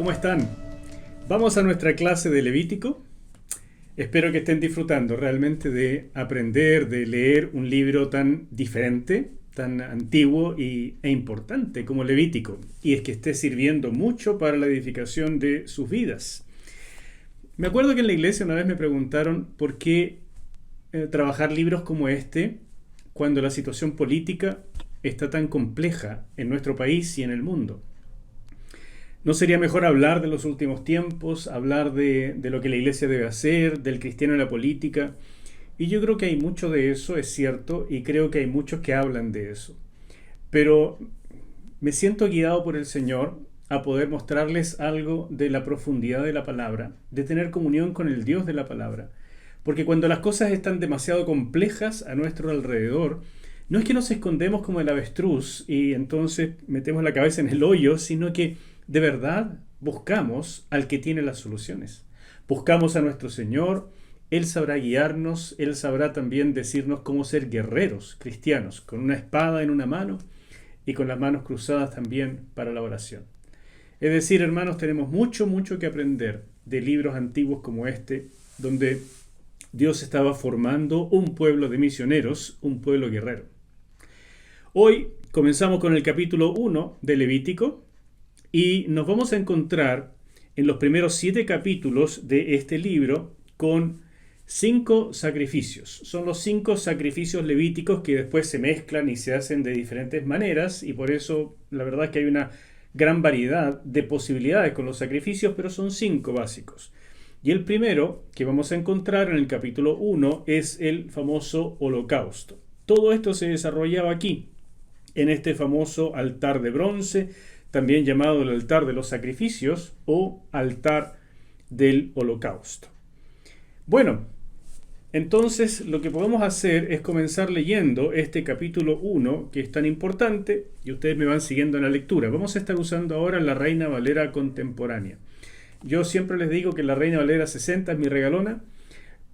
¿cómo están? Vamos a nuestra clase de Levítico. Espero que estén disfrutando realmente de aprender, de leer un libro tan diferente, tan antiguo e importante como Levítico. Y es que esté sirviendo mucho para la edificación de sus vidas. Me acuerdo que en la iglesia una vez me preguntaron por qué trabajar libros como este cuando la situación política está tan compleja en nuestro país y en el mundo. ¿No sería mejor hablar de los últimos tiempos, hablar de lo que la iglesia debe hacer, del cristiano en la política? Y yo creo que hay mucho de eso, es cierto, y creo que hay muchos que hablan de eso. Pero me siento guiado por el Señor a poder mostrarles algo de la profundidad de la palabra, de tener comunión con el Dios de la palabra. Porque cuando las cosas están demasiado complejas a nuestro alrededor, no es que nos escondemos como el avestruz y entonces metemos la cabeza en el hoyo, sino que de verdad buscamos al que tiene las soluciones. Buscamos a nuestro Señor, Él sabrá guiarnos, Él sabrá también decirnos cómo ser guerreros cristianos, con una espada en una mano y con las manos cruzadas también para la oración. Es decir, hermanos, tenemos mucho que aprender de libros antiguos como este, donde Dios estaba formando un pueblo de misioneros, un pueblo guerrero. Hoy comenzamos con el capítulo 1 de Levítico y nos vamos a encontrar en los primeros 7 capítulos de este libro con 5 sacrificios. Son los 5 sacrificios levíticos que después se mezclan y se hacen de diferentes maneras y por eso la verdad es que hay una gran variedad de posibilidades con los sacrificios, pero son 5 básicos. Y el primero que vamos a encontrar en el capítulo 1 es el famoso holocausto. Todo esto se desarrollaba aquí, en este famoso altar de bronce, también llamado el altar de los sacrificios o altar del holocausto. Bueno, entonces lo que podemos hacer es comenzar leyendo este capítulo 1, que es tan importante, y ustedes me van siguiendo en la lectura. Vamos a estar usando ahora la Reina Valera contemporánea. Yo siempre les digo que la Reina Valera 60 es mi regalona,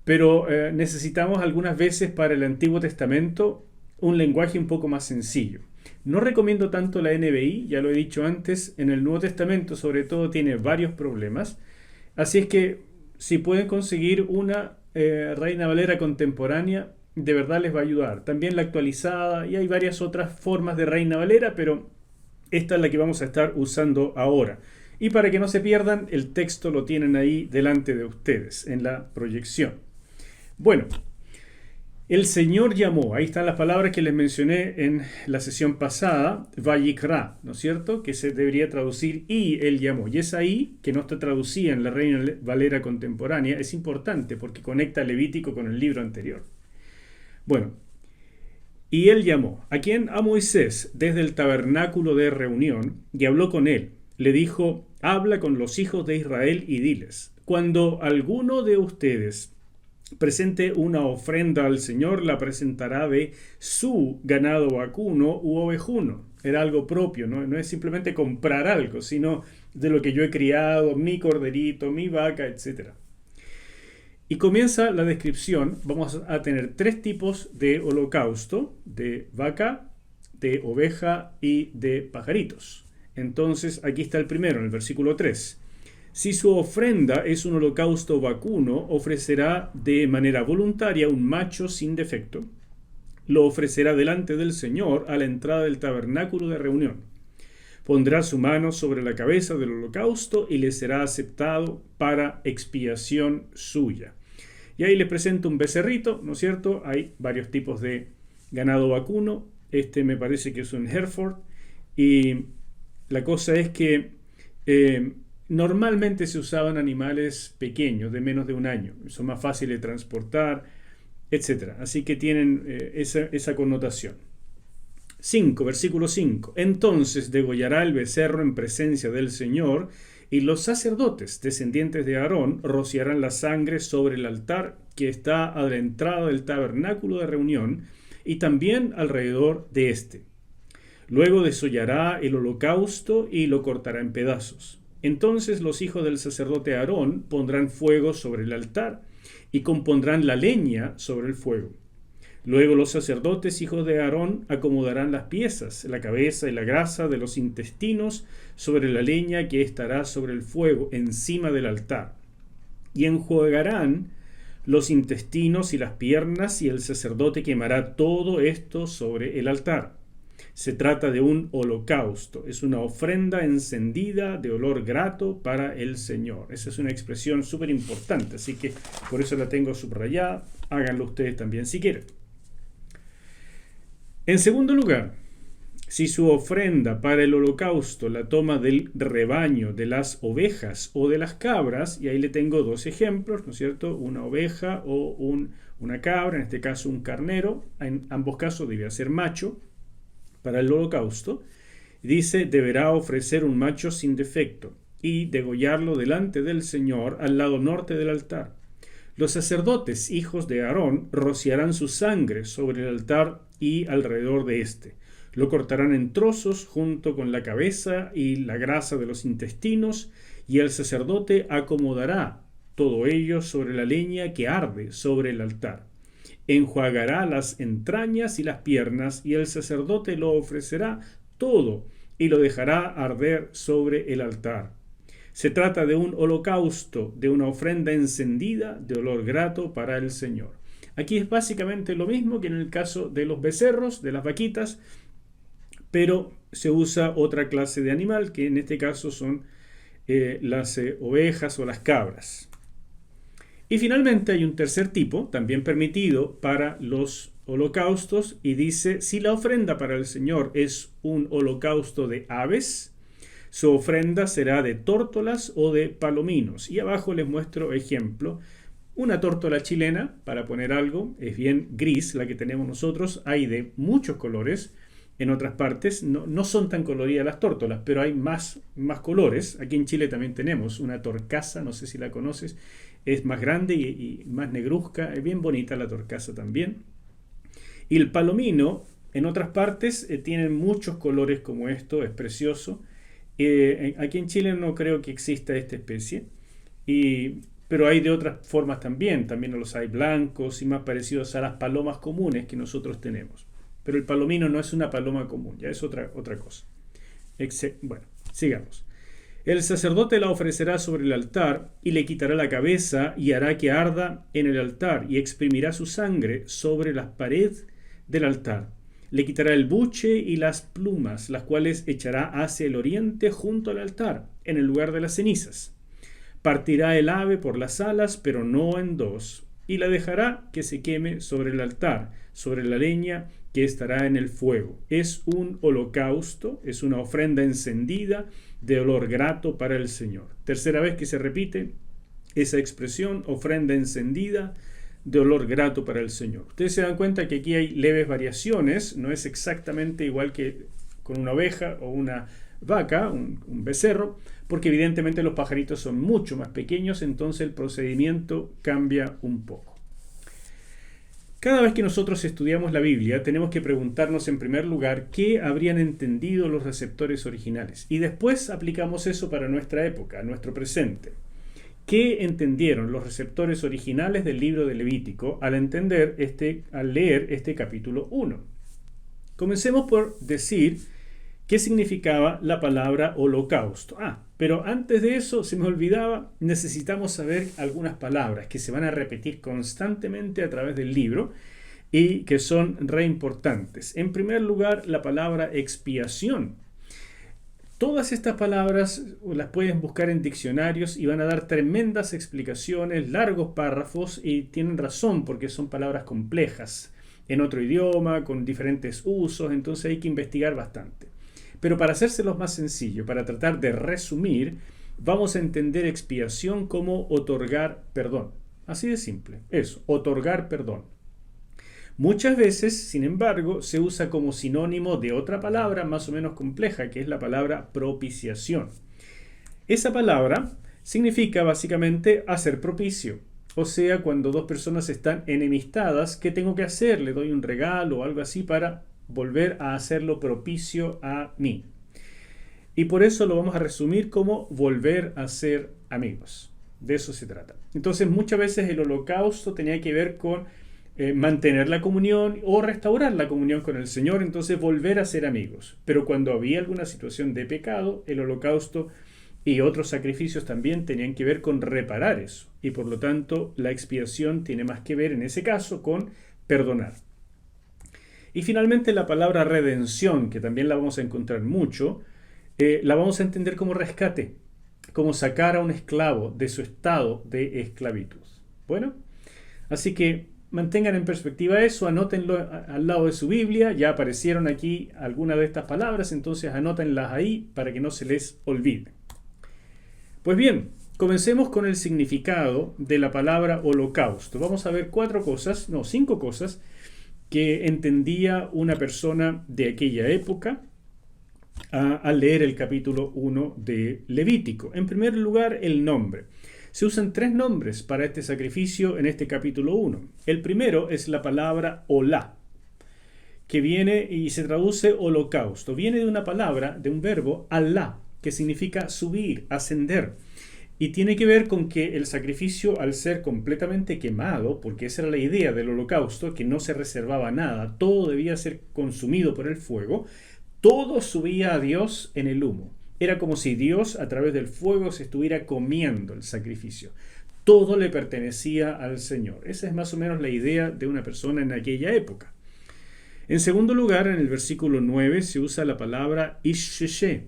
pero necesitamos algunas veces para el Antiguo Testamento un lenguaje un poco más sencillo. No recomiendo tanto la NBI, ya lo he dicho antes, en el Nuevo Testamento sobre todo tiene varios problemas, así es que si pueden conseguir una Reina Valera contemporánea, de verdad les va a ayudar. También la actualizada y hay varias otras formas de Reina Valera, pero esta es la que vamos a estar usando ahora. Y para que no se pierdan, el texto lo tienen ahí delante de ustedes en la proyección. Bueno, el Señor llamó, ahí están las palabras que les mencioné en la sesión pasada, Vayikra, ¿no es cierto? Que se debería traducir y Él llamó. Y esa I, que no está traducida en la Reina Valera contemporánea, es importante porque conecta Levítico con el libro anterior. Bueno, y Él llamó. ¿A quién? A Moisés, desde el tabernáculo de reunión, y habló con él. Le dijo, habla con los hijos de Israel y diles, cuando alguno de ustedes presente una ofrenda al Señor, la presentará de su ganado vacuno u ovejuno. Era algo propio, no es simplemente comprar algo, sino de lo que yo he criado, mi corderito, mi vaca, etc. Y comienza la descripción. Vamos a tener 3 tipos de holocausto, de vaca, de oveja y de pajaritos. Entonces aquí está el primero, en el versículo 3. Si su ofrenda es un holocausto vacuno, ofrecerá de manera voluntaria un macho sin defecto. Lo ofrecerá delante del Señor a la entrada del tabernáculo de reunión. Pondrá su mano sobre la cabeza del holocausto y le será aceptado para expiación suya. Y ahí les presento un becerrito, ¿no es cierto? Hay varios tipos de ganado vacuno. Este me parece que es un Hereford. Y la cosa es que normalmente se usaban animales pequeños, de menos de un año. Son más fáciles de transportar, etc. Así que tienen esa connotación. 5, versículo 5. Entonces degollará el becerro en presencia del Señor, y los sacerdotes, descendientes de Aarón, rociarán la sangre sobre el altar que está a la entrada del tabernáculo de reunión, y también alrededor de éste. Luego desollará el holocausto y lo cortará en pedazos. Entonces los hijos del sacerdote Aarón pondrán fuego sobre el altar y compondrán la leña sobre el fuego. Luego los sacerdotes, hijos de Aarón, acomodarán las piezas, la cabeza y la grasa de los intestinos sobre la leña que estará sobre el fuego, encima del altar. Y enjuagarán los intestinos y las piernas, y el sacerdote quemará todo esto sobre el altar. Se trata de un holocausto, es una ofrenda encendida de olor grato para el Señor. Esa es una expresión súper importante, así que por eso la tengo subrayada. Háganlo ustedes también si quieren. En segundo lugar, si su ofrenda para el holocausto la toma del rebaño, de las ovejas o de las cabras, y ahí le tengo dos ejemplos, ¿no es cierto? Una oveja o una cabra, en este caso un carnero, en ambos casos debe ser macho para el holocausto. Dice, deberá ofrecer un macho sin defecto y degollarlo delante del Señor al lado norte del altar. Los sacerdotes, hijos de Aarón, rociarán su sangre sobre el altar y alrededor de éste. Lo cortarán en trozos junto con la cabeza y la grasa de los intestinos, y el sacerdote acomodará todo ello sobre la leña que arde sobre el altar. Enjuagará las entrañas y las piernas, y el sacerdote lo ofrecerá todo y lo dejará arder sobre el altar. Se trata de un holocausto, de una ofrenda encendida de olor grato para el Señor. Aquí es básicamente lo mismo que en el caso de los becerros, de las vaquitas, pero se usa otra clase de animal, que en este caso son las ovejas o las cabras. Y finalmente hay un tercer tipo, también permitido para los holocaustos, y dice, si la ofrenda para el Señor es un holocausto de aves, su ofrenda será de tórtolas o de palominos. Y abajo les muestro ejemplo. Una tórtola chilena, para poner algo, es bien gris, la que tenemos nosotros. Hay de muchos colores. En otras partes no son tan coloridas las tórtolas, pero hay más colores. Aquí en Chile también tenemos una torcaza, no sé si la conoces. Es más grande y más negruzca. Es bien bonita la torcaza también. Y el palomino, en otras partes, tienen muchos colores como esto. Es precioso. Aquí en Chile no creo que exista esta especie, pero hay de otras formas también los hay blancos y más parecidos a las palomas comunes que nosotros tenemos. Pero el palomino no es una paloma común, ya es otra cosa. Bueno, sigamos. El sacerdote la ofrecerá sobre el altar y le quitará la cabeza y hará que arda en el altar y exprimirá su sangre sobre la pared del altar. Le quitará el buche y las plumas, las cuales echará hacia el oriente junto al altar, en el lugar de las cenizas. Partirá el ave por las alas, pero no en dos, y la dejará que se queme sobre el altar, sobre la leña que estará en el fuego. Es un holocausto, es una ofrenda encendida de olor grato para el Señor. Tercera vez que se repite esa expresión, ofrenda encendida de olor grato para el Señor. Ustedes se dan cuenta que aquí hay leves variaciones, no es exactamente igual que con una oveja o una vaca, un becerro, porque evidentemente los pajaritos son mucho más pequeños, entonces el procedimiento cambia un poco. Cada vez que nosotros estudiamos la Biblia, tenemos que preguntarnos en primer lugar qué habrían entendido los receptores originales, y después aplicamos eso para nuestra época, nuestro presente. ¿Qué entendieron los receptores originales del libro de Levítico al leer este capítulo 1? Comencemos por decir qué significaba la palabra holocausto. Pero antes de eso, se me olvidaba, necesitamos saber algunas palabras que se van a repetir constantemente a través del libro y que son re importantes. En primer lugar, la palabra expiación. Todas estas palabras las pueden buscar en diccionarios y van a dar tremendas explicaciones, largos párrafos, y tienen razón porque son palabras complejas en otro idioma, con diferentes usos, entonces hay que investigar bastante. Pero para hacérselos más sencillo, para tratar de resumir, vamos a entender expiación como otorgar perdón. Así de simple, eso, otorgar perdón. Muchas veces, sin embargo, se usa como sinónimo de otra palabra más o menos compleja, que es la palabra propiciación. Esa palabra significa básicamente hacer propicio. O sea, cuando dos personas están enemistadas, ¿qué tengo que hacer? Le doy un regalo o algo así para volver a hacerlo propicio a mí. Y por eso lo vamos a resumir como volver a ser amigos. De eso se trata. Entonces, muchas veces el holocausto tenía que ver con mantener la comunión o restaurar la comunión con el Señor, entonces volver a ser amigos. Pero cuando había alguna situación de pecado, el holocausto y otros sacrificios también tenían que ver con reparar eso. Y por lo tanto, la expiación tiene más que ver en ese caso con perdonar. Y finalmente la palabra redención, que también la vamos a encontrar mucho, la vamos a entender como rescate, como sacar a un esclavo de su estado de esclavitud. Bueno, así que mantengan en perspectiva eso, anótenlo al lado de su Biblia, ya aparecieron aquí algunas de estas palabras, entonces anótenlas ahí para que no se les olvide. Pues bien, comencemos con el significado de la palabra holocausto. Vamos a ver cinco cosas que entendía una persona de aquella época al leer el capítulo 1 de Levítico. En primer lugar, el nombre. Se usan 3 nombres para este sacrificio en este capítulo 1. El primero es la palabra olá, que viene y se traduce holocausto. Viene de una palabra, de un verbo, alá, que significa subir, ascender. Y tiene que ver con que el sacrificio, al ser completamente quemado, porque esa era la idea del holocausto, que no se reservaba nada, todo debía ser consumido por el fuego, todo subía a Dios en el humo. Era como si Dios a través del fuego se estuviera comiendo el sacrificio. Todo le pertenecía al Señor. Esa es más o menos la idea de una persona en aquella época. En segundo lugar, en el versículo 9 se usa la palabra ishi,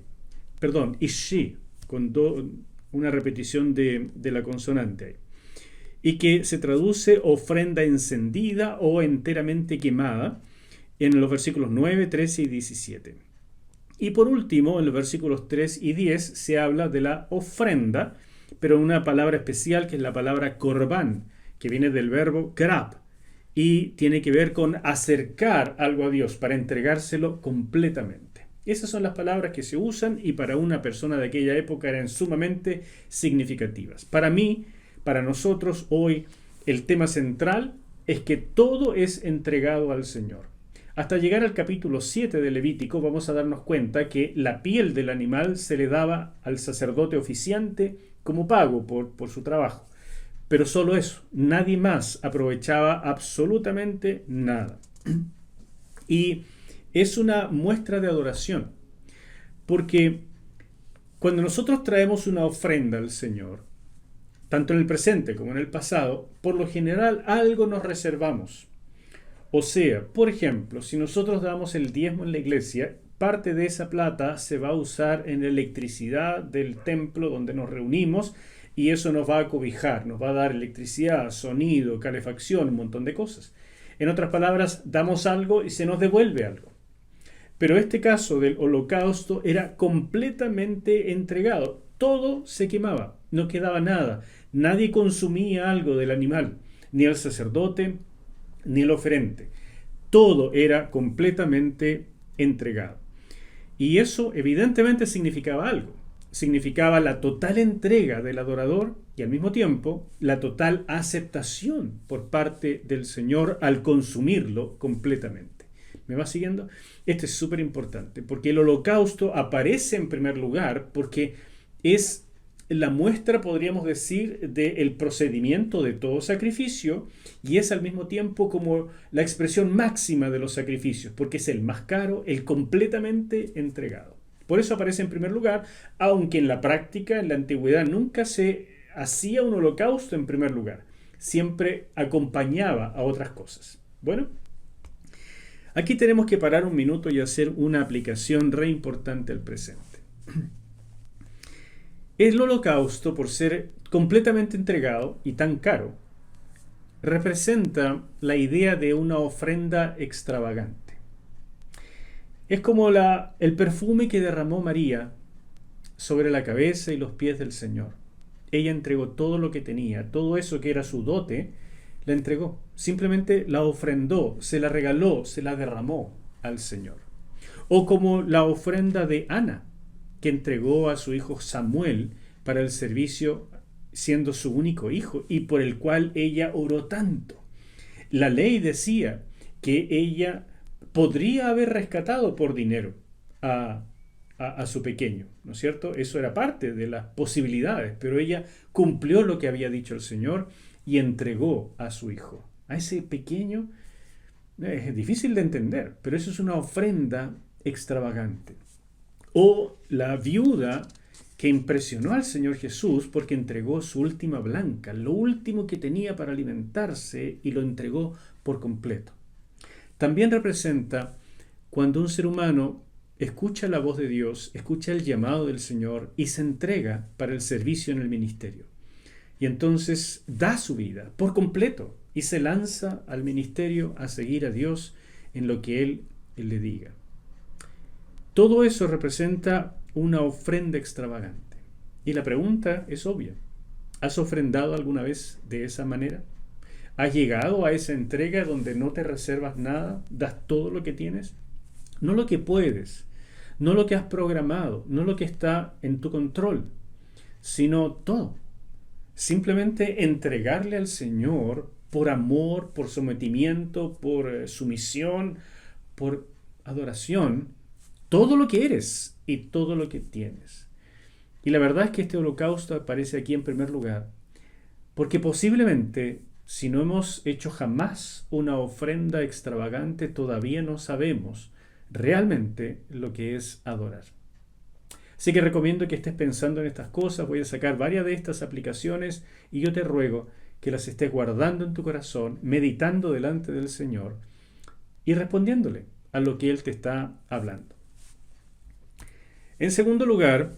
con una repetición de la consonante ahí, y que se traduce ofrenda encendida o enteramente quemada en los versículos 9, 13 y 17. Y por último, en los versículos 3 y 10 se habla de la ofrenda, pero en una palabra especial que es la palabra corbán, que viene del verbo krab, y tiene que ver con acercar algo a Dios para entregárselo completamente. Esas son las palabras que se usan y para una persona de aquella época eran sumamente significativas. Para mí, para nosotros hoy, el tema central es que todo es entregado al Señor. Hasta llegar al capítulo 7 de Levítico vamos a darnos cuenta que la piel del animal se le daba al sacerdote oficiante como pago por su trabajo. Pero solo eso, nadie más aprovechaba absolutamente nada. Y es una muestra de adoración, porque cuando nosotros traemos una ofrenda al Señor, tanto en el presente como en el pasado, por lo general algo nos reservamos. O sea, por ejemplo, si nosotros damos el diezmo en la iglesia, parte de esa plata se va a usar en la electricidad del templo donde nos reunimos y eso nos va a cobijar, nos va a dar electricidad, sonido, calefacción, un montón de cosas. En otras palabras, damos algo y se nos devuelve algo. Pero este caso del holocausto era completamente entregado. Todo se quemaba, no quedaba nada. Nadie consumía algo del animal, ni el sacerdote, ni el oferente. Todo era completamente entregado. Y eso evidentemente significaba algo. Significaba la total entrega del adorador y al mismo tiempo la total aceptación por parte del Señor al consumirlo completamente. ¿Me va siguiendo? Esto es súper importante porque el holocausto aparece en primer lugar porque es la muestra, podríamos decir, del procedimiento de todo sacrificio y es al mismo tiempo como la expresión máxima de los sacrificios, porque es el más caro, el completamente entregado. Por eso aparece en primer lugar, aunque en la práctica, en la antigüedad, nunca se hacía un holocausto en primer lugar. Siempre acompañaba a otras cosas. Bueno, aquí tenemos que parar un minuto y hacer una aplicación re importante al presente. El holocausto, por ser completamente entregado y tan caro, representa la idea de una ofrenda extravagante. Es como el perfume que derramó María sobre la cabeza y los pies del Señor. Ella entregó todo lo que tenía, todo eso que era su dote, la entregó. Simplemente la ofrendó, se la regaló, se la derramó al Señor. O como la ofrenda de Ana, que entregó a su hijo Samuel para el servicio siendo su único hijo y por el cual ella oró tanto. La ley decía que ella podría haber rescatado por dinero a su pequeño, ¿no es cierto? Eso era parte de las posibilidades, pero ella cumplió lo que había dicho el Señor y entregó a su hijo a ese pequeño, es difícil de entender, pero eso es una ofrenda extravagante. O la viuda que impresionó al Señor Jesús porque entregó su última blanca, lo último que tenía para alimentarse, y lo entregó por completo. También representa cuando un ser humano escucha la voz de Dios, escucha el llamado del Señor y se entrega para el servicio en el ministerio. Y entonces da su vida por completo y se lanza al ministerio a seguir a Dios en lo que Él le diga. Todo eso representa una ofrenda extravagante. Y la pregunta es obvia. ¿Has ofrendado alguna vez de esa manera? ¿Has llegado a esa entrega donde no te reservas nada? ¿Das todo lo que tienes? No lo que puedes, no lo que has programado, no lo que está en tu control, sino todo. Simplemente entregarle al Señor por amor, por sometimiento, por sumisión, por adoración, todo lo que eres y todo lo que tienes. Y la verdad es que este holocausto aparece aquí en primer lugar, porque posiblemente, si no hemos hecho jamás una ofrenda extravagante, todavía no sabemos realmente lo que es adorar. Así que recomiendo que estés pensando en estas cosas. Voy a sacar varias de estas aplicaciones y yo te ruego que las estés guardando en tu corazón, meditando delante del Señor y respondiéndole a lo que Él te está hablando. En segundo lugar,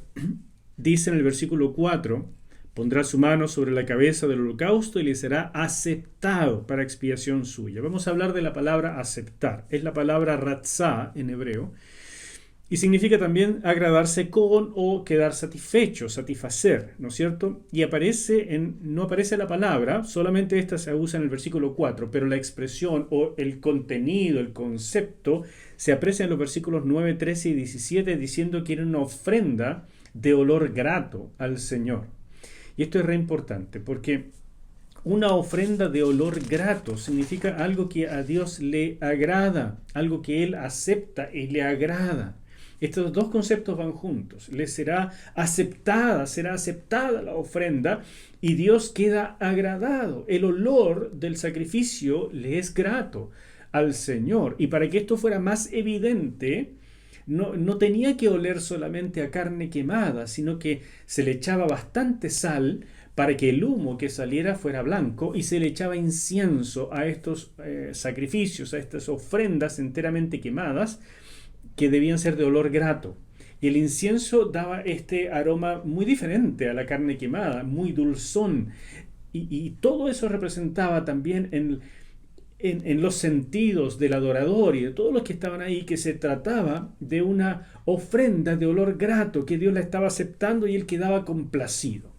dice en el versículo 4, pondrá su mano sobre la cabeza del holocausto y le será aceptado para expiación suya. Vamos a hablar de la palabra aceptar. Es la palabra ratzá en hebreo y significa también agradarse con o quedar satisfecho, satisfacer, ¿no es cierto? Y no aparece la palabra, solamente esta se usa en el versículo 4, pero la expresión o el contenido, el concepto, se aprecia en los versículos 9, 13 y 17 diciendo que era una ofrenda de olor grato al Señor. Y esto es re importante porque una ofrenda de olor grato significa algo que a Dios le agrada, algo que Él acepta y le agrada. Estos dos conceptos van juntos. Le será aceptada la ofrenda y Dios queda agradado. El olor del sacrificio le es grato al Señor. Y para que esto fuera más evidente, no tenía que oler solamente a carne quemada, sino que se le echaba bastante sal para que el humo que saliera fuera blanco y se le echaba incienso a estos sacrificios, a estas ofrendas enteramente quemadas que debían ser de olor grato. Y el incienso daba este aroma muy diferente a la carne quemada, muy dulzón. Y todo eso representaba también en los sentidos del adorador y de todos los que estaban ahí, que se trataba de una ofrenda de olor grato, que Dios la estaba aceptando y Él quedaba complacido.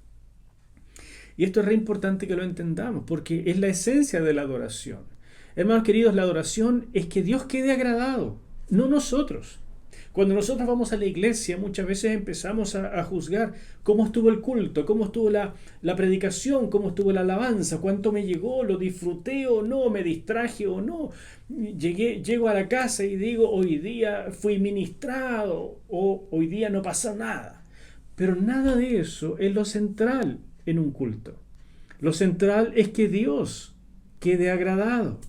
Y esto es re importante que lo entendamos, porque es la esencia de la adoración. Hermanos queridos, la adoración es que Dios quede agradado, no nosotros. Cuando nosotros vamos a la iglesia, muchas veces empezamos a juzgar cómo estuvo el culto, cómo estuvo la predicación, cómo estuvo la alabanza, cuánto me llegó, lo disfruté o no, me distraje o no. Llego a la casa y digo, hoy día fui ministrado o hoy día no pasó nada. Pero nada de eso es lo central en un culto. Lo central es que Dios quede agradado.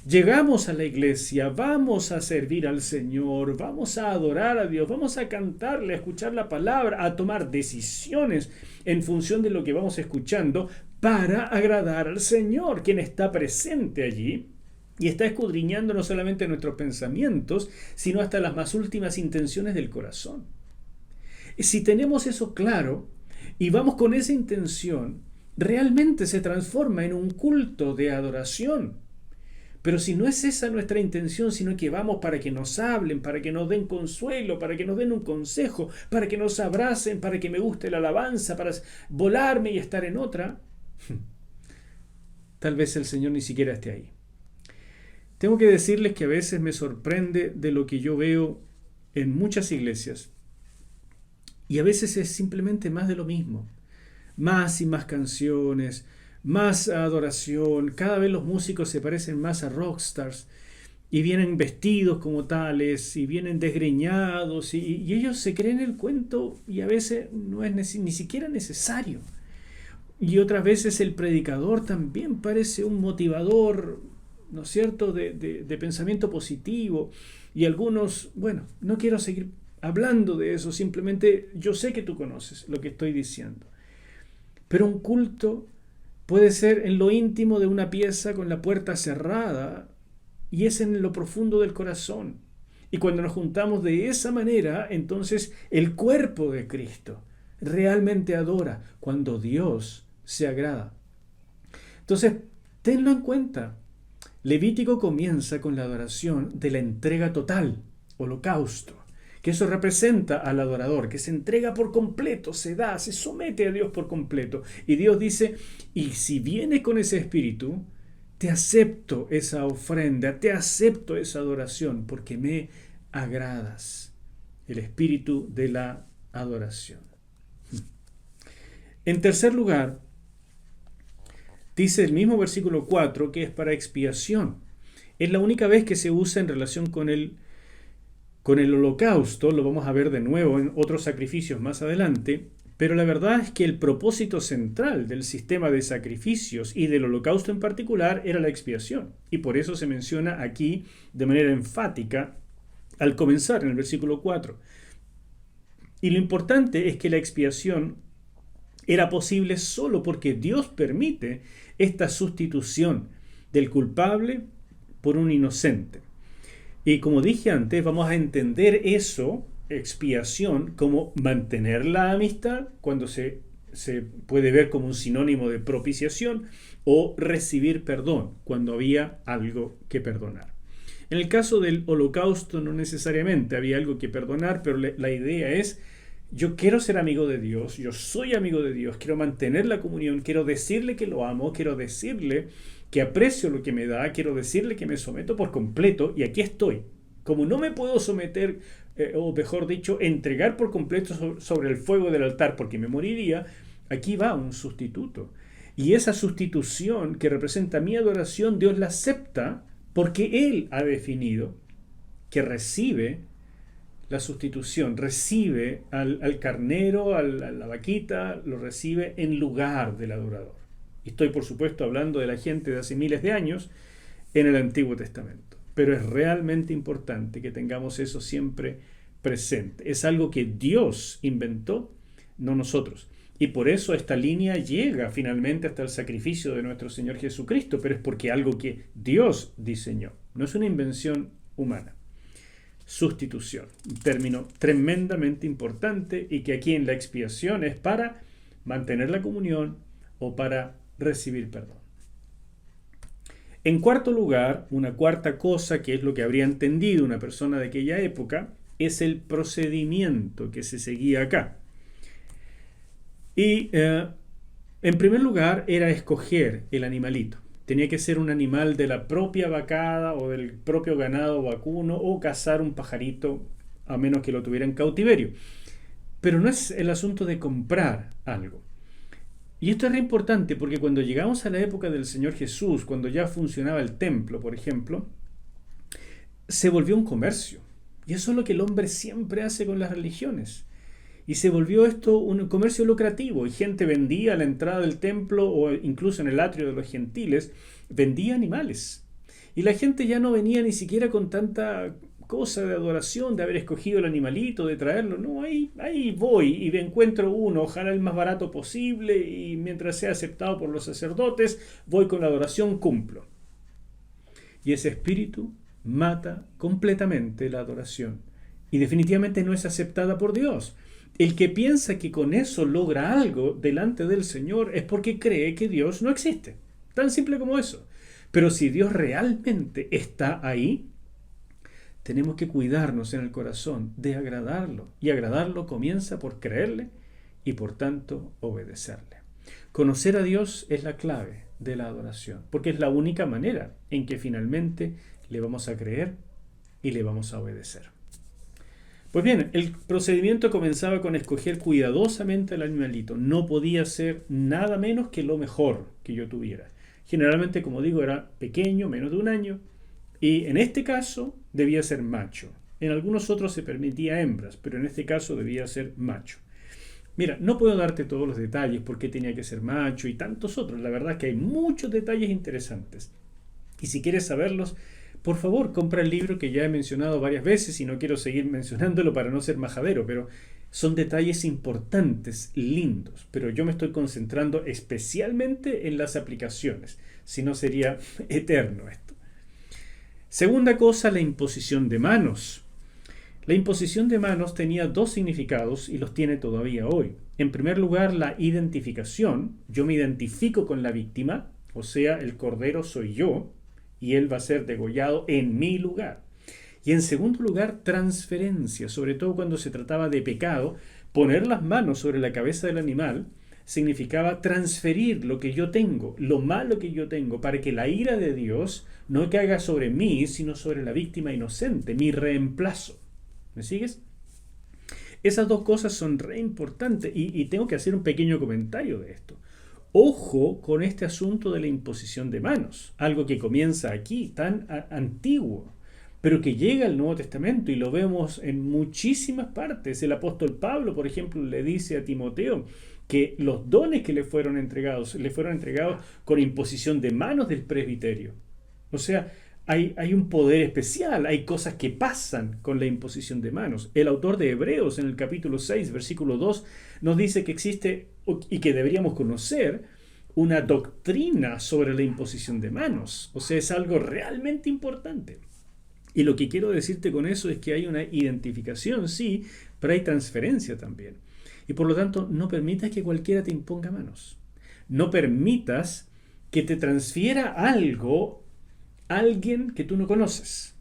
Llegamos a la iglesia, vamos a servir al Señor, vamos a adorar a Dios, vamos a cantarle, a escuchar la palabra, a tomar decisiones en función de lo que vamos escuchando para agradar al Señor, quien está presente allí y está escudriñando no solamente nuestros pensamientos, sino hasta las más últimas intenciones del corazón. Si tenemos eso claro y vamos con esa intención, realmente se transforma en un culto de adoración. Pero si no es esa nuestra intención, sino que vamos para que nos hablen, para que nos den consuelo, para que nos den un consejo, para que nos abracen, para que me guste la alabanza, para volarme y estar en otra, tal vez el Señor ni siquiera esté ahí. Tengo que decirles que a veces me sorprende de lo que yo veo en muchas iglesias. Y a veces es simplemente más de lo mismo. Más y más canciones, más adoración, cada vez los músicos se parecen más a rockstars y vienen vestidos como tales y vienen desgreñados y ellos se creen el cuento y a veces no es ni siquiera necesario. Y otras veces el predicador también parece un motivador, ¿no es cierto?, de pensamiento positivo. Y algunos, bueno, no quiero seguir hablando de eso, simplemente yo sé que tú conoces lo que estoy diciendo. Pero un culto puede ser en lo íntimo de una pieza con la puerta cerrada y es en lo profundo del corazón. Y cuando nos juntamos de esa manera, entonces el cuerpo de Cristo realmente adora cuando Dios se agrada. Entonces, tenlo en cuenta. Levítico comienza con la adoración de la entrega total, holocausto, que eso representa al adorador, que se entrega por completo, se da, se somete a Dios por completo. Y Dios dice, y si vienes con ese espíritu, te acepto esa ofrenda, te acepto esa adoración, porque me agradas. El espíritu de la adoración. En tercer lugar, dice el mismo versículo 4 que es para expiación. Es la única vez que se usa en relación con el holocausto, lo vamos a ver de nuevo en otros sacrificios más adelante, pero la verdad es que el propósito central del sistema de sacrificios y del holocausto en particular era la expiación. Y por eso se menciona aquí de manera enfática al comenzar en el versículo 4. Y lo importante es que la expiación era posible solo porque Dios permite esta sustitución del culpable por un inocente. Y como dije antes, vamos a entender eso, expiación, como mantener la amistad, cuando se puede ver como un sinónimo de propiciación, o recibir perdón, cuando había algo que perdonar. En el caso del holocausto no necesariamente había algo que perdonar, pero la idea es, yo quiero ser amigo de Dios, yo soy amigo de Dios, quiero mantener la comunión, quiero decirle que lo amo, quiero decirle que aprecio lo que me da, quiero decirle que me someto por completo y aquí estoy. Como no me puedo someter, o mejor dicho, entregar por completo sobre el fuego del altar porque me moriría, aquí va un sustituto. Y esa sustitución que representa mi adoración, Dios la acepta porque Él ha definido que recibe la sustitución, recibe al carnero, a la vaquita, lo recibe en lugar del adorador. Y estoy, por supuesto, hablando de la gente de hace miles de años en el Antiguo Testamento. Pero es realmente importante que tengamos eso siempre presente. Es algo que Dios inventó, no nosotros. Y por eso esta línea llega finalmente hasta el sacrificio de nuestro Señor Jesucristo, pero es porque algo que Dios diseñó, no es una invención humana. Sustitución, un término tremendamente importante y que aquí en la expiación es para mantener la comunión o para recibir perdón. En cuarto lugar, una cuarta cosa que es lo que habría entendido una persona de aquella época es el procedimiento que se seguía acá. Y en primer lugar era escoger el animalito. Tenía que ser un animal de la propia vacada o del propio ganado vacuno o cazar un pajarito a menos que lo tuviera en cautiverio. Pero no es el asunto de comprar algo. Y esto es re importante porque cuando llegamos a la época del Señor Jesús, cuando ya funcionaba el templo, por ejemplo, se volvió un comercio. Y eso es lo que el hombre siempre hace con las religiones. Y se volvió esto un comercio lucrativo y gente vendía a la entrada del templo o incluso en el atrio de los gentiles, vendía animales. Y la gente ya no venía ni siquiera con tanta cosa de adoración, de haber escogido el animalito, de traerlo. No, ahí voy y encuentro uno, ojalá el más barato posible y mientras sea aceptado por los sacerdotes, voy con la adoración, cumplo. Y ese espíritu mata completamente la adoración y definitivamente no es aceptada por Dios. El que piensa que con eso logra algo delante del Señor es porque cree que Dios no existe. Tan simple como eso. Pero si Dios realmente está ahí, tenemos que cuidarnos en el corazón de agradarlo. Y agradarlo comienza por creerle y por tanto obedecerle. Conocer a Dios es la clave de la adoración, porque es la única manera en que finalmente le vamos a creer y le vamos a obedecer. Pues bien, el procedimiento comenzaba con escoger cuidadosamente al animalito. No podía ser nada menos que lo mejor que yo tuviera. Generalmente, como digo, era pequeño, menos de un año, y en este caso debía ser macho. En algunos otros se permitía hembras, pero en este caso debía ser macho. Mira, no puedo darte todos los detalles, por qué tenía que ser macho y tantos otros. La verdad es que hay muchos detalles interesantes. Y si quieres saberlos, por favor, compra el libro que ya he mencionado varias veces y no quiero seguir mencionándolo para no ser majadero, pero son detalles importantes, lindos. Pero yo me estoy concentrando especialmente en las aplicaciones, si no sería eterno esto. Segunda cosa, la imposición de manos. La imposición de manos tenía dos significados y los tiene todavía hoy. En primer lugar, la identificación. Yo me identifico con la víctima, o sea, el cordero soy yo, y él va a ser degollado en mi lugar. Y en segundo lugar, transferencia, sobre todo cuando se trataba de pecado. Poner las manos sobre la cabeza del animal significaba transferir lo que yo tengo, lo malo que yo tengo, para que la ira de Dios no caiga sobre mí, sino sobre la víctima inocente, mi reemplazo. ¿Me sigues? Esas dos cosas son re importantes y tengo que hacer un pequeño comentario de esto. Ojo con este asunto de la imposición de manos, algo que comienza aquí, tan antiguo, pero que llega al Nuevo Testamento y lo vemos en muchísimas partes. El apóstol Pablo, por ejemplo, le dice a Timoteo que los dones que le fueron entregados con imposición de manos del presbiterio. O sea, hay un poder especial, hay cosas que pasan con la imposición de manos. El autor de Hebreos, en el capítulo 6, versículo 2, nos dice que existe y que deberíamos conocer una doctrina sobre la imposición de manos. O sea, es algo realmente importante. Y lo que quiero decirte con eso es que hay una identificación, sí, pero hay transferencia también. Y por lo tanto, no permitas que cualquiera te imponga manos. No permitas que te transfiera algo alguien que tú no conoces.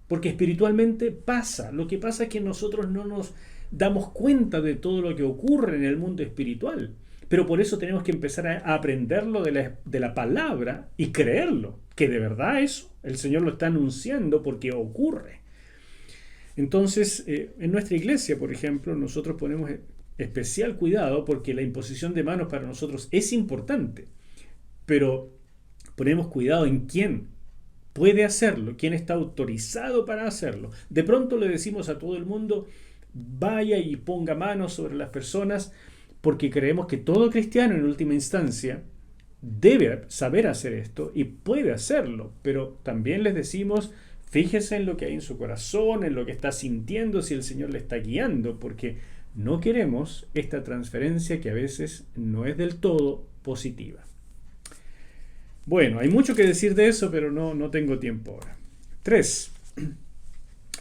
Porque espiritualmente pasa. Lo que pasa es que nosotros no nos damos cuenta de todo lo que ocurre en el mundo espiritual. Pero por eso tenemos que empezar a aprenderlo de la palabra y creerlo. Que de verdad eso, el Señor lo está anunciando porque ocurre. Entonces, en nuestra iglesia, por ejemplo, nosotros ponemos especial cuidado porque la imposición de manos para nosotros es importante. Pero ponemos cuidado en quién puede hacerlo, quién está autorizado para hacerlo. De pronto le decimos a todo el mundo, vaya y ponga manos sobre las personas, porque creemos que todo cristiano en última instancia debe saber hacer esto y puede hacerlo, pero también les decimos, fíjese en lo que hay en su corazón, en lo que está sintiendo, si el Señor le está guiando, porque no queremos esta transferencia que a veces no es del todo positiva. Bueno, hay mucho que decir de eso, pero no tengo tiempo ahora. 3.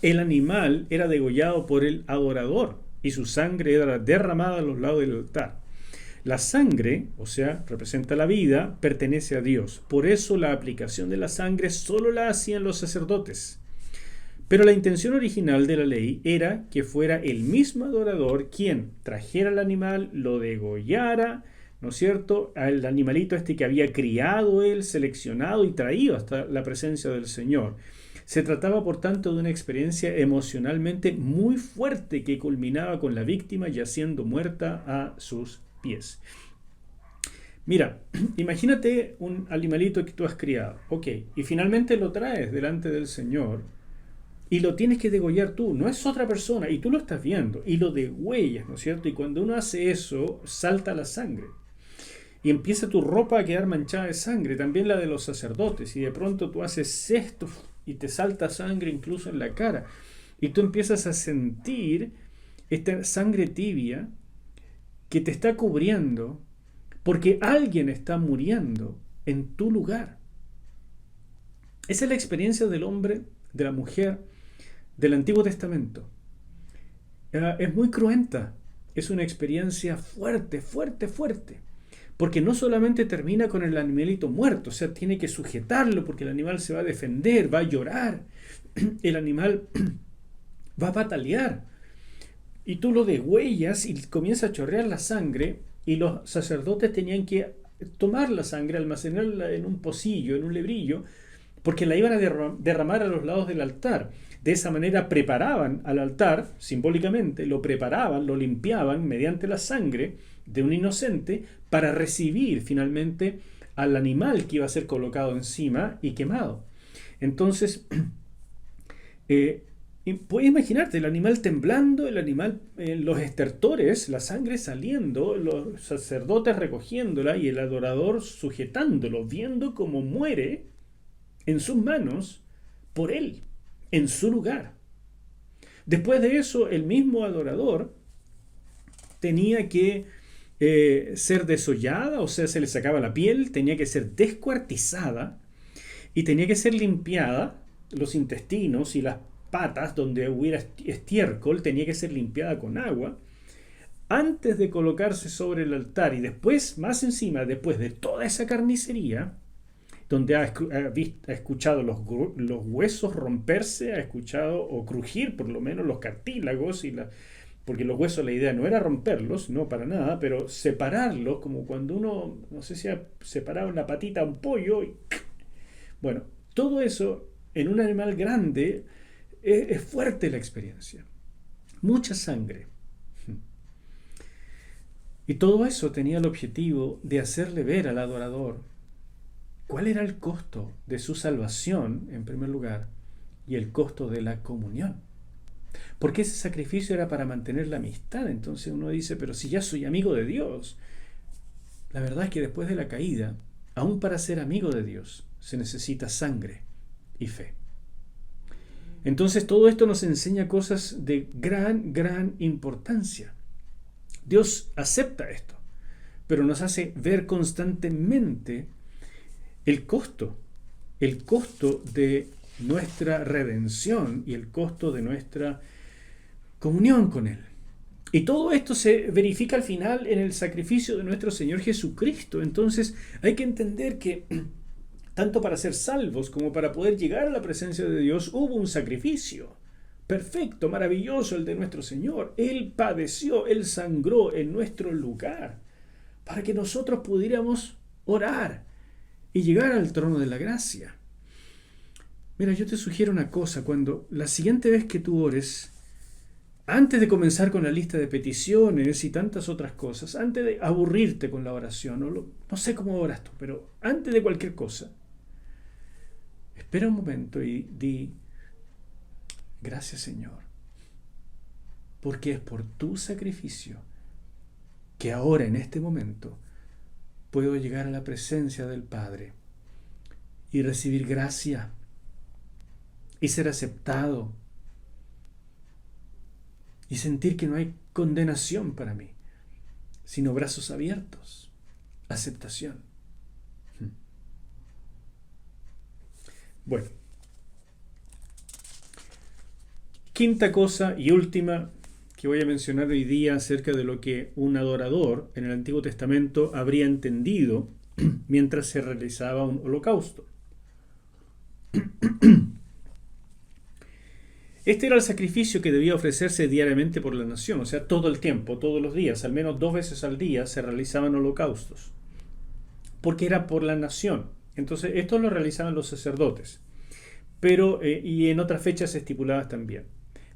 El animal era degollado por el adorador y su sangre era derramada a los lados del altar. La sangre, o sea, representa la vida, pertenece a Dios. Por eso la aplicación de la sangre solo la hacían los sacerdotes. Pero la intención original de la ley era que fuera el mismo adorador quien trajera al animal, lo degollara, ¿no es cierto?, al animalito este que había criado él, seleccionado y traído hasta la presencia del Señor. Se trataba, por tanto, de una experiencia emocionalmente muy fuerte que culminaba con la víctima yaciendo muerta a sus pies. Mira, imagínate un animalito que tú has criado, ok, y finalmente lo traes delante del Señor y lo tienes que degollar tú, no es otra persona, y tú lo estás viendo, y lo degüellas, ¿no es cierto? Y cuando uno hace eso, salta la sangre. Y empieza tu ropa a quedar manchada de sangre, también la de los sacerdotes, y de pronto tú haces esto y te salta sangre incluso en la cara, y tú empiezas a sentir esta sangre tibia que te está cubriendo porque alguien está muriendo en tu lugar. Esa es la experiencia del hombre, de la mujer, del Antiguo Testamento. Es muy cruenta, es una experiencia fuerte, fuerte, fuerte. Porque no solamente termina con el animalito muerto, o sea, tiene que sujetarlo porque el animal se va a defender, va a llorar, el animal va a patalear. Y tú lo degüellas y comienza a chorrear la sangre y los sacerdotes tenían que tomar la sangre, almacenarla en un pocillo, en un lebrillo, porque la iban a derramar a los lados del altar. De esa manera preparaban al altar, simbólicamente, lo preparaban, lo limpiaban mediante la sangre de un inocente para recibir finalmente al animal que iba a ser colocado encima y quemado. Entonces, Y puedes imaginarte el animal temblando, el animal, los estertores, la sangre saliendo, los sacerdotes recogiéndola y el adorador sujetándolo, viendo cómo muere en sus manos por él, en su lugar. Después de eso, el mismo adorador tenía que ser desollada, o sea, se le sacaba la piel, tenía que ser descuartizada y tenía que ser limpiada, los intestinos y las patas donde hubiera estiércol, tenía que ser limpiada con agua antes de colocarse sobre el altar y después, más encima, después de toda esa carnicería, donde ha escuchado los huesos romperse, ha escuchado o crujir por lo menos los cartílagos porque los huesos la idea no era romperlos, no para nada, pero separarlos como cuando uno, no sé si ha separado una patita a un pollo bueno, todo eso en un animal grande es fuerte la experiencia. Mucha sangre. Y todo eso tenía el objetivo de hacerle ver al adorador cuál era el costo de su salvación, en primer lugar, y el costo de la comunión. Porque ese sacrificio era para mantener la amistad. Entonces uno dice, pero si ya soy amigo de Dios. La verdad es que después de la caída, aún para ser amigo de Dios, se necesita sangre y fe. Entonces todo esto nos enseña cosas de gran importancia. Dios acepta esto, pero nos hace ver constantemente el costo de nuestra redención y el costo de nuestra comunión con Él. Y todo esto se verifica al final en el sacrificio de nuestro Señor Jesucristo. Entonces hay que entender que tanto para ser salvos como para poder llegar a la presencia de Dios hubo un sacrificio perfecto, maravilloso, el de nuestro Señor. Él padeció, Él sangró en nuestro lugar para que nosotros pudiéramos orar y llegar al trono de la gracia. Mira, yo te sugiero una cosa: cuando la siguiente vez que tú ores, antes de comenzar con la lista de peticiones y tantas otras cosas, antes de aburrirte con la oración, no sé cómo oras tú, pero antes de cualquier cosa, espera un momento y di: gracias, Señor, porque es por tu sacrificio que ahora, en este momento, puedo llegar a la presencia del Padre y recibir gracia y ser aceptado y sentir que no hay condenación para mí, sino brazos abiertos, aceptación. Bueno, quinta cosa y última que voy a mencionar hoy día acerca de lo que un adorador en el Antiguo Testamento habría entendido mientras se realizaba un holocausto. Este era el sacrificio que debía ofrecerse diariamente por la nación, o sea, todo el tiempo, todos los días, al menos 2 veces al día se realizaban holocaustos, porque era por la nación. Entonces, esto lo realizaban los sacerdotes, pero y en otras fechas estipuladas también.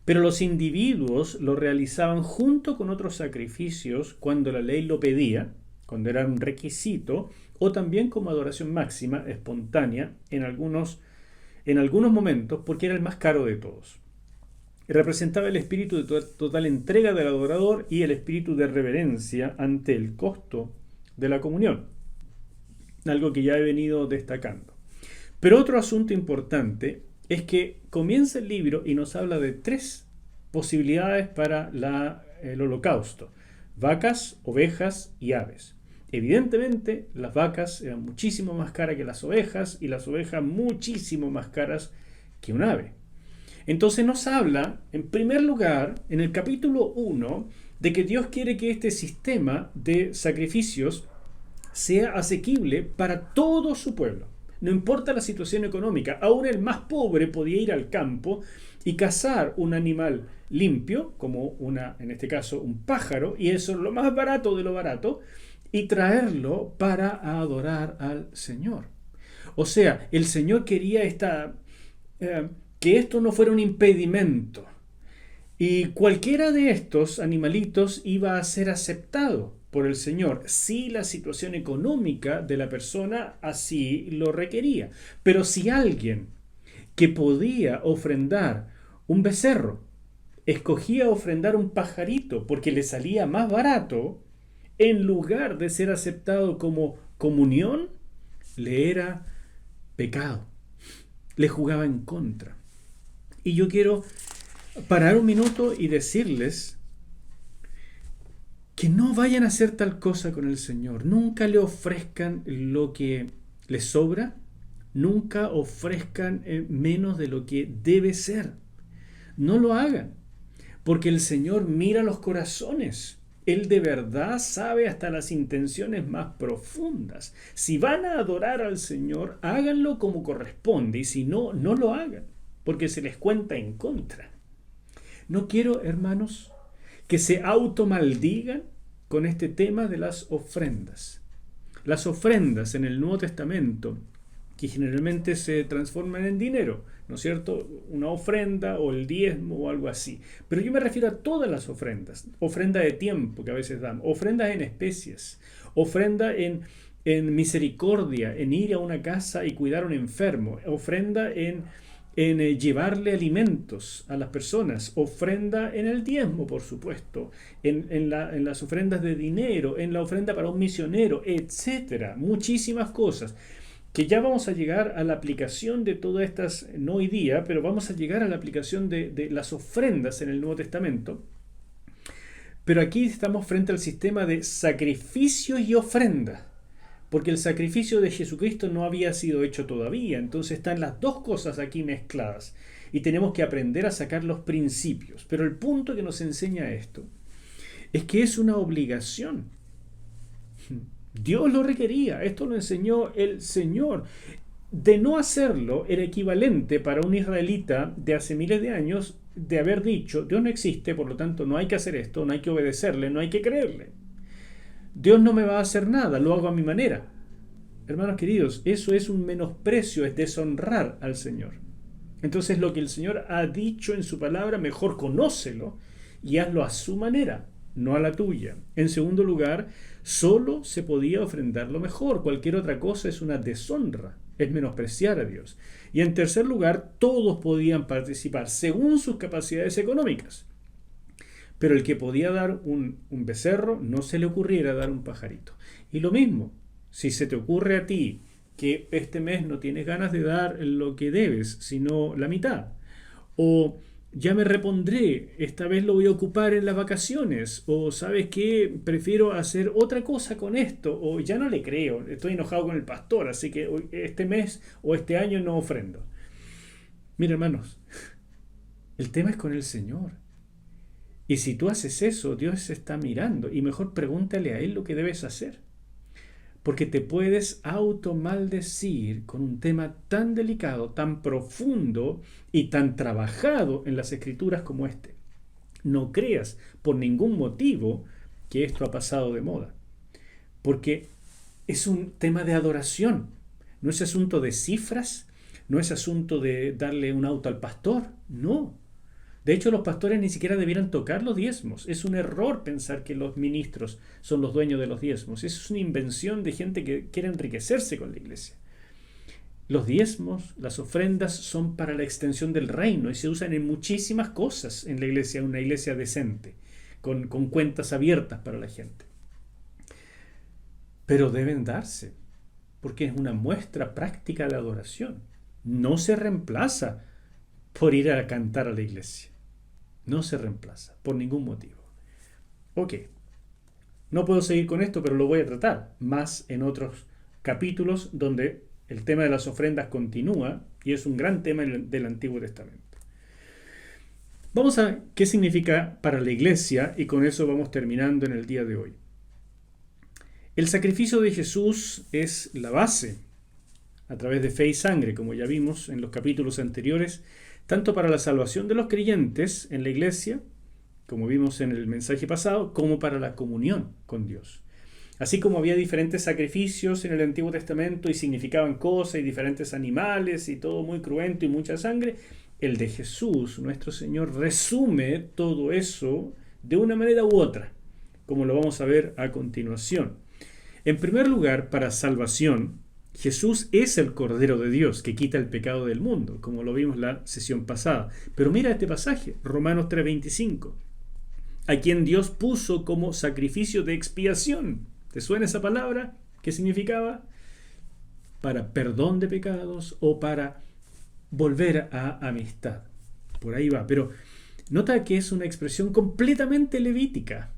Pero los individuos lo realizaban junto con otros sacrificios cuando la ley lo pedía, cuando era un requisito, o también como adoración máxima, espontánea, en algunos momentos, porque era el más caro de todos. Representaba el espíritu de total entrega del adorador y el espíritu de reverencia ante el costo de la comunión, algo que ya he venido destacando. Pero otro asunto importante es que comienza el libro y nos habla de 3 posibilidades para el holocausto: vacas, ovejas y aves. Evidentemente, las vacas eran muchísimo más caras que las ovejas y las ovejas muchísimo más caras que un ave. Entonces nos habla, en primer lugar, en el capítulo 1, de que Dios quiere que este sistema de sacrificios sea asequible para todo su pueblo. No importa la situación económica, aún el más pobre podía ir al campo y cazar un animal limpio, como en este caso un pájaro, y eso es lo más barato de lo barato, y traerlo para adorar al Señor. O sea, el Señor quería que esto no fuera un impedimento, y cualquiera de estos animalitos iba a ser aceptado por el Señor si la situación económica de la persona así lo requería. Pero si alguien que podía ofrendar un becerro. Escogía ofrendar un pajarito porque le salía más barato. En lugar de ser aceptado como comunión, le era pecado. Le jugaba en contra. Y yo quiero parar un minuto y decirles que no vayan a hacer tal cosa con el Señor. Nunca le ofrezcan lo que les sobra. Nunca ofrezcan menos de lo que debe ser. No lo hagan, porque el Señor mira los corazones. Él de verdad sabe hasta las intenciones más profundas. Si van a adorar al Señor, háganlo como corresponde, y si no, no lo hagan, porque se les cuenta en contra. No quiero, hermanos, que se automaldigan con este tema de las ofrendas. Las ofrendas en el Nuevo Testamento, que generalmente se transforman en dinero, ¿no es cierto? Una ofrenda o el diezmo o algo así. Pero yo me refiero a todas las ofrendas. Ofrenda de tiempo que a veces damos, ofrendas en especies, ofrenda en misericordia, en ir a una casa y cuidar a un enfermo, ofrenda en llevarle alimentos a las personas, ofrenda en el diezmo, por supuesto, en las ofrendas de dinero, en la ofrenda para un misionero, etcétera. Muchísimas cosas que ya vamos a llegar a la aplicación de todas estas, no hoy día, pero vamos a llegar a la aplicación de las ofrendas en el Nuevo Testamento. Pero aquí estamos frente al sistema de sacrificio y ofrenda, porque el sacrificio de Jesucristo no había sido hecho todavía. Entonces están las dos cosas aquí mezcladas y tenemos que aprender a sacar los principios. Pero el punto que nos enseña esto es que es una obligación. Dios lo requería, esto lo enseñó el Señor. De no hacerlo era equivalente para un israelita de hace miles de años de haber dicho: Dios no existe, por lo tanto no hay que hacer esto, no hay que obedecerle, no hay que creerle. Dios no me va a hacer nada, lo hago a mi manera. Hermanos queridos, eso es un menosprecio, es deshonrar al Señor. Entonces lo que el Señor ha dicho en su palabra, mejor conócelo y hazlo a su manera, no a la tuya. En segundo lugar, solo se podía ofrendar lo mejor. Cualquier otra cosa es una deshonra, es menospreciar a Dios. Y en tercer lugar, todos podían participar según sus capacidades económicas. Pero el que podía dar un becerro, no se le ocurriera dar un pajarito. Y lo mismo, si se te ocurre a ti que este mes no tienes ganas de dar lo que debes, sino la mitad, o ya me repondré, esta vez lo voy a ocupar en las vacaciones, o sabes qué, prefiero hacer otra cosa con esto, o ya no le creo, estoy enojado con el pastor, así que este mes o este año no ofrendo. Mira, hermanos, el tema es con el Señor. Y si tú haces eso, Dios se está mirando, y mejor pregúntale a Él lo que debes hacer. Porque te puedes automaldecir con un tema tan delicado, tan profundo y tan trabajado en las Escrituras como este. No creas por ningún motivo que esto ha pasado de moda. Porque es un tema de adoración. No es asunto de cifras, no es asunto de darle un auto al pastor, no. De hecho, los pastores ni siquiera debieran tocar los diezmos. Es un error pensar que los ministros son los dueños de los diezmos. Eso es una invención de gente que quiere enriquecerse con la iglesia. Los diezmos, las ofrendas son para la extensión del reino y se usan en muchísimas cosas en la iglesia, una iglesia decente, con cuentas abiertas para la gente. Pero deben darse, porque es una muestra práctica de adoración. No se reemplaza por ir a cantar a la iglesia. No se reemplaza por ningún motivo. Ok, no puedo seguir con esto, pero lo voy a tratar más en otros capítulos donde el tema de las ofrendas continúa y es un gran tema del Antiguo Testamento. Vamos a ver qué significa para la iglesia y con eso vamos terminando en el día de hoy. El sacrificio de Jesús es la base a través de fe y sangre, como ya vimos en los capítulos anteriores, tanto para la salvación de los creyentes en la iglesia, como vimos en el mensaje pasado, como para la comunión con Dios. Así como había diferentes sacrificios en el Antiguo Testamento y significaban cosas y diferentes animales y todo muy cruento y mucha sangre, el de Jesús, nuestro Señor, resume todo eso de una manera u otra, como lo vamos a ver a continuación. En primer lugar, para salvación, Jesús es el Cordero de Dios que quita el pecado del mundo, como lo vimos la sesión pasada. Pero mira este pasaje, Romanos 3:25, a quien Dios puso como sacrificio de expiación. ¿Te suena esa palabra? ¿Qué significaba? Para perdón de pecados o para volver a amistad. Por ahí va. Pero nota que es una expresión completamente levítica.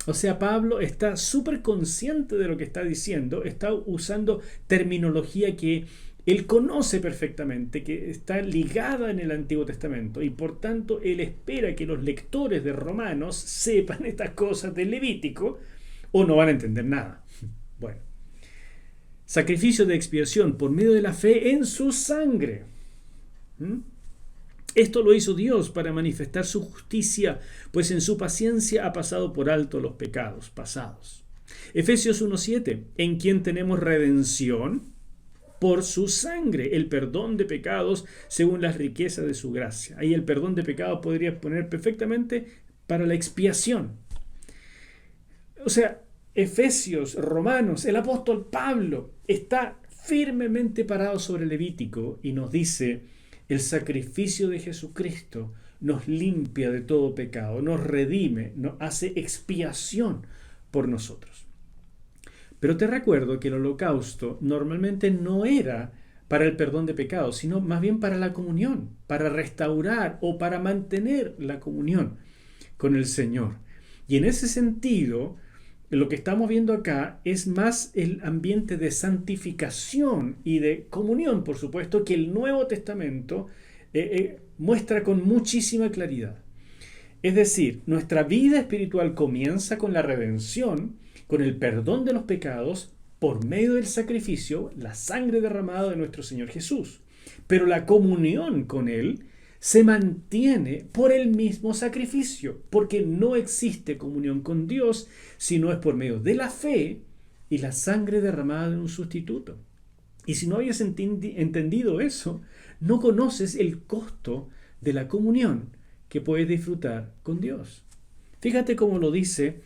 O sea, Pablo está súper consciente de lo que está diciendo, está usando terminología que él conoce perfectamente, que está ligada en el Antiguo Testamento, y por tanto él espera que los lectores de Romanos sepan estas cosas del Levítico o no van a entender nada. Bueno, sacrificio de expiación por medio de la fe en su sangre. Esto lo hizo Dios para manifestar su justicia, pues en su paciencia ha pasado por alto los pecados pasados. Efesios 1:7, en quien tenemos redención por su sangre, el perdón de pecados según las riquezas de su gracia. Ahí el perdón de pecados podría poner perfectamente para la expiación. O sea, Efesios, Romanos, el apóstol Pablo está firmemente parado sobre el Levítico y nos dice: el sacrificio de Jesucristo nos limpia de todo pecado, nos redime, nos hace expiación por nosotros. Pero te recuerdo que el holocausto normalmente no era para el perdón de pecados, sino más bien para la comunión, para restaurar o para mantener la comunión con el Señor. Y en ese sentido, lo que estamos viendo acá es más el ambiente de santificación y de comunión, por supuesto, que el Nuevo Testamento muestra con muchísima claridad. Es decir, nuestra vida espiritual comienza con la redención, con el perdón de los pecados, por medio del sacrificio, la sangre derramada de nuestro Señor Jesús. Pero la comunión con Él se mantiene por el mismo sacrificio, porque no existe comunión con Dios si no es por medio de la fe y la sangre derramada de un sustituto. Y si no hayas entendido eso, no conoces el costo de la comunión que puedes disfrutar con Dios. Fíjate cómo lo dice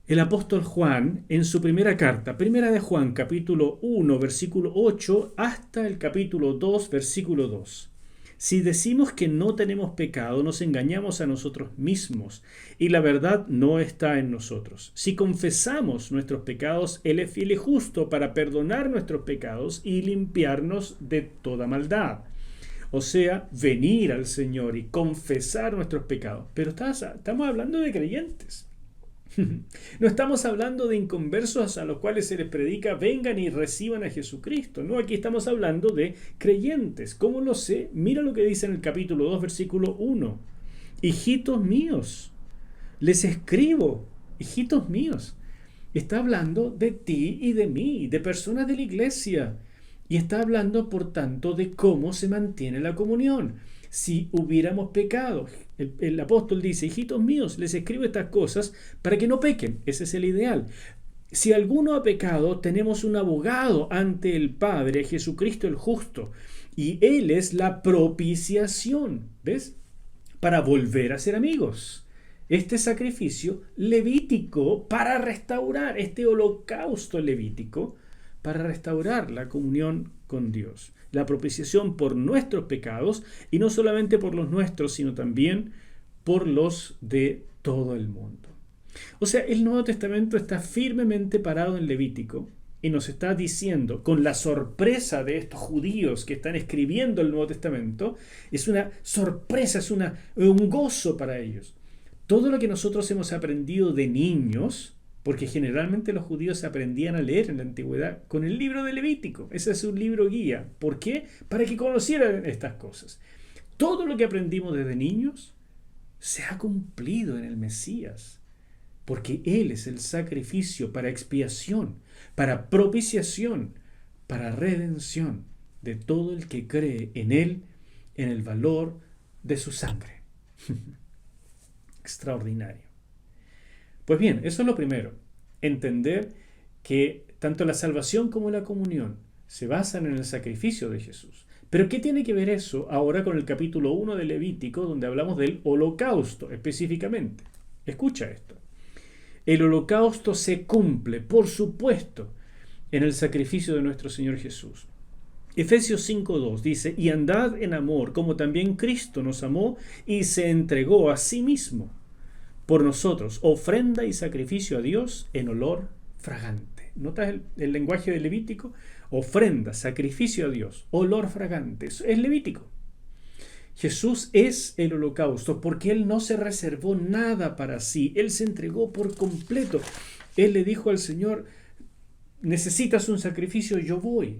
el apóstol Juan en su primera carta, primera de Juan, capítulo 1, versículo 8, hasta el capítulo 2, versículo 2. Si decimos que no tenemos pecado, nos engañamos a nosotros mismos y la verdad no está en nosotros. Si confesamos nuestros pecados, Él es fiel y justo para perdonar nuestros pecados y limpiarnos de toda maldad. O sea, venir al Señor y confesar nuestros pecados. Pero estamos hablando de creyentes. No estamos hablando de inconversos a los cuales se les predica vengan y reciban a Jesucristo. No, aquí estamos hablando de creyentes. ¿Cómo lo sé? Mira lo que dice en el capítulo 2, versículo 1. Hijitos míos, les escribo, hijitos míos. Está hablando de ti y de mí, de personas de la iglesia. Y está hablando, por tanto, de cómo se mantiene la comunión. Si hubiéramos pecado, el apóstol dice: hijitos míos, les escribo estas cosas para que no pequen. Ese es el ideal. Si alguno ha pecado, tenemos un abogado ante el Padre, Jesucristo el justo, y Él es la propiciación, ¿ves? Para volver a ser amigos. Este sacrificio levítico para restaurar, este holocausto levítico, para restaurar la comunión con Dios. La propiciación por nuestros pecados, y no solamente por los nuestros, sino también por los de todo el mundo. O sea, el Nuevo Testamento está firmemente parado en Levítico y nos está diciendo, con la sorpresa de estos judíos que están escribiendo el Nuevo Testamento, es una sorpresa, es un gozo para ellos. Todo lo que nosotros hemos aprendido de niños, porque generalmente los judíos aprendían a leer en la antigüedad con el libro de Levítico. Ese es un libro guía. ¿Por qué? Para que conocieran estas cosas. Todo lo que aprendimos desde niños se ha cumplido en el Mesías, porque Él es el sacrificio para expiación, para propiciación, para redención de todo el que cree en Él, en el valor de su sangre. Extraordinario. Pues bien, eso es lo primero. Entender que tanto la salvación como la comunión se basan en el sacrificio de Jesús. Pero ¿qué tiene que ver eso ahora con el capítulo 1 de Levítico, donde hablamos del holocausto específicamente? Escucha esto. El holocausto se cumple, por supuesto, en el sacrificio de nuestro Señor Jesús. Efesios 5:2 dice, y andad en amor, como también Cristo nos amó y se entregó a sí mismo por nosotros, ofrenda y sacrificio a Dios en olor fragante. ¿Notas el lenguaje de Levítico? Ofrenda, sacrificio a Dios, olor fragante. Eso es Levítico. Jesús es el holocausto porque Él no se reservó nada para sí. Él se entregó por completo. Él le dijo al Señor, necesitas un sacrificio, yo voy.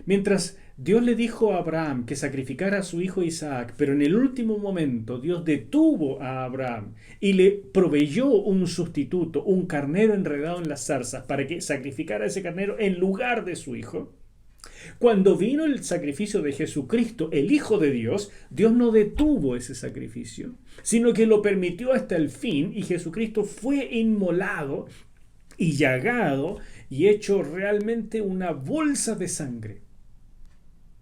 Mientras Dios le dijo a Abraham que sacrificara a su hijo Isaac, pero en el último momento Dios detuvo a Abraham y le proveyó un sustituto, un carnero enredado en las zarzas, para que sacrificara ese carnero en lugar de su hijo. Cuando vino el sacrificio de Jesucristo, el Hijo de Dios, Dios no detuvo ese sacrificio, sino que lo permitió hasta el fin, y Jesucristo fue inmolado y llagado y hecho realmente una bolsa de sangre.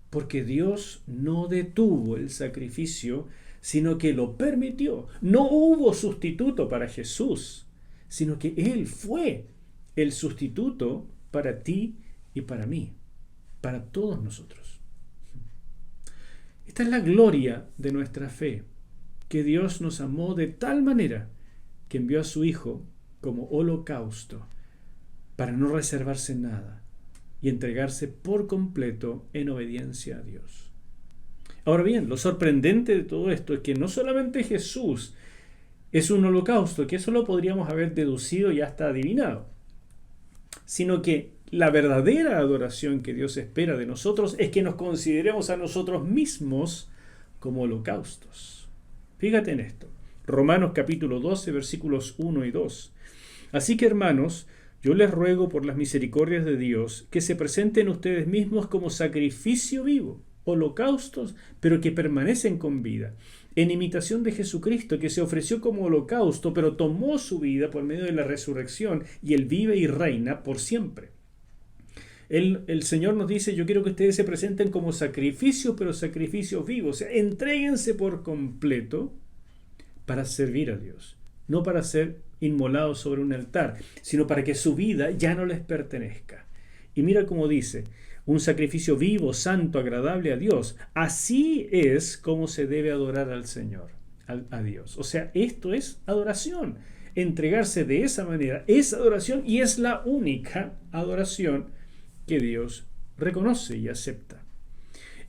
Porque Dios no detuvo el sacrificio, sino que lo permitió. No hubo sustituto para Jesús, sino que Él fue el sustituto para ti y para mí, para todos nosotros. Esta es la gloria de nuestra fe, que Dios nos amó de tal manera que envió a su Hijo como holocausto para no reservarse nada y entregarse por completo en obediencia a Dios. Ahora bien, lo sorprendente de todo esto es que no solamente Jesús es un holocausto, que eso lo podríamos haber deducido y hasta adivinado, sino que la verdadera adoración que Dios espera de nosotros es que nos consideremos a nosotros mismos como holocaustos. Fíjate en esto. Romanos capítulo 12, versículos 1 y 2. Así que, hermanos, yo les ruego por las misericordias de Dios que se presenten ustedes mismos como sacrificio vivo, holocaustos, pero que permanecen con vida, en imitación de Jesucristo, que se ofreció como holocausto, pero tomó su vida por medio de la resurrección, y Él vive y reina por siempre. El Señor nos dice, yo quiero que ustedes se presenten como sacrificio, pero sacrificio vivo. O sea, entréguense por completo para servir a Dios, no para ser inmolados sobre un altar, sino para que su vida ya no les pertenezca. Y mira cómo dice, un sacrificio vivo, santo, agradable a Dios. Así es como se debe adorar al Señor, a Dios. O sea, esto es adoración. Entregarse de esa manera es adoración, y es la única adoración que Dios reconoce y acepta.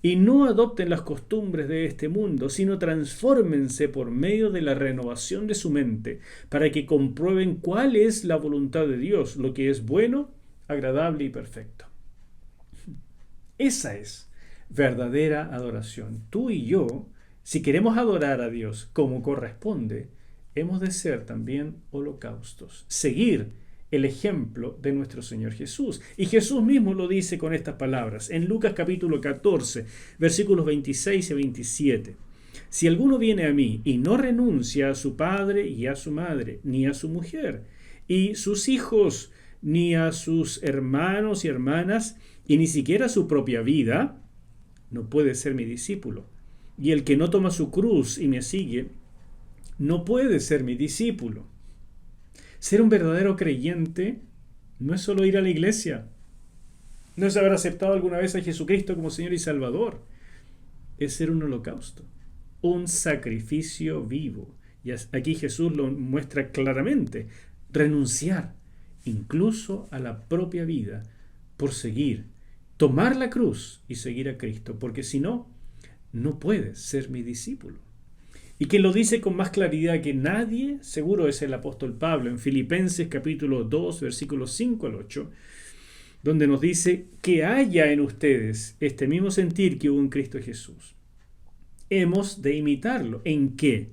Y no adopten las costumbres de este mundo, sino transfórmense por medio de la renovación de su mente, para que comprueben cuál es la voluntad de Dios, lo que es bueno, agradable y perfecto. Esa es verdadera adoración. Tú y yo, si queremos adorar a Dios como corresponde, hemos de ser también holocaustos, seguir el ejemplo de nuestro Señor Jesús. Y Jesús mismo lo dice con estas palabras en Lucas capítulo 14, versículos 26 y 27. Si alguno viene a mí y no renuncia a su padre y a su madre, ni a su mujer, y sus hijos, ni a sus hermanos y hermanas, y ni siquiera a su propia vida, no puede ser mi discípulo. Y el que no toma su cruz y me sigue, no puede ser mi discípulo. Ser un verdadero creyente no es solo ir a la iglesia, no es haber aceptado alguna vez a Jesucristo como Señor y Salvador, es ser un holocausto, un sacrificio vivo. Y aquí Jesús lo muestra claramente, renunciar incluso a la propia vida por seguir, tomar la cruz y seguir a Cristo, porque si no, no puedes ser mi discípulo. Y quien lo dice con más claridad que nadie, seguro es el apóstol Pablo, en Filipenses capítulo 2, versículos 5 al 8, donde nos dice que haya en ustedes este mismo sentir que hubo en Cristo Jesús. Hemos de imitarlo. ¿En qué?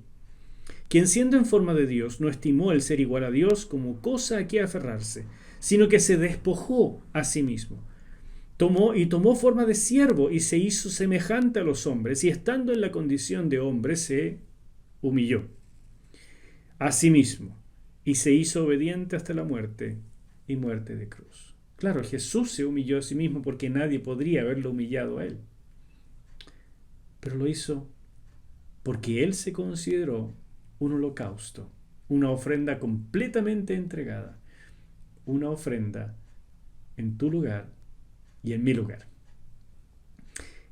Quien siendo en forma de Dios no estimó el ser igual a Dios como cosa a que aferrarse, sino que se despojó a sí mismo. Tomó forma de siervo y se hizo semejante a los hombres, y estando en la condición de hombre se humilló a sí mismo y se hizo obediente hasta la muerte y muerte de cruz. Claro, Jesús se humilló a sí mismo porque nadie podría haberlo humillado a él. Pero lo hizo porque él se consideró un holocausto, una ofrenda completamente entregada, una ofrenda en tu lugar y en mi lugar.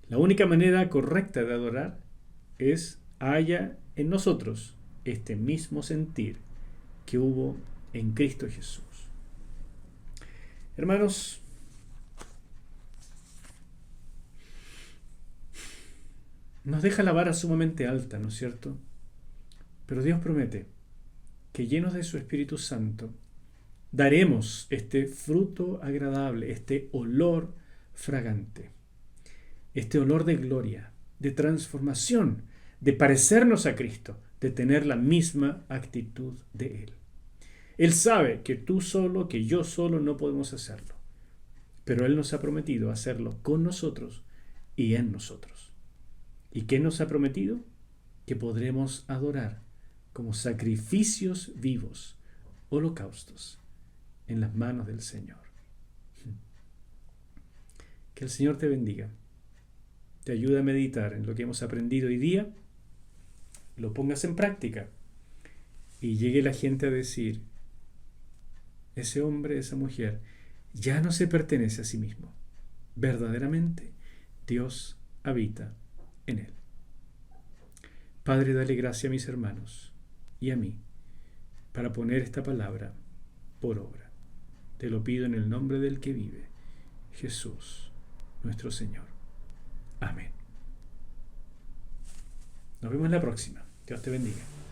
La única manera correcta de adorar es haya en nosotros este mismo sentir que hubo en Cristo Jesús. Hermanos, nos deja la vara sumamente alta, ¿no es cierto? Pero Dios promete que llenos de su Espíritu Santo daremos este fruto agradable, este olor fragante, este olor de gloria, de transformación, de parecernos a Cristo, de tener la misma actitud de Él. Él sabe que tú solo, que yo solo no podemos hacerlo, pero Él nos ha prometido hacerlo con nosotros y en nosotros. ¿Y qué nos ha prometido? Que podremos adorar como sacrificios vivos, holocaustos, en las manos del Señor. Que el Señor te bendiga, te ayude a meditar en lo que hemos aprendido hoy día, lo pongas en práctica y llegue la gente a decir, ese hombre, esa mujer, ya no se pertenece a sí mismo. Verdaderamente, Dios habita en él. Padre, dale gracia a mis hermanos y a mí para poner esta palabra por obra. Te lo pido en el nombre del que vive, Jesús, nuestro Señor. Amén. Nos vemos la próxima. Dios te bendiga.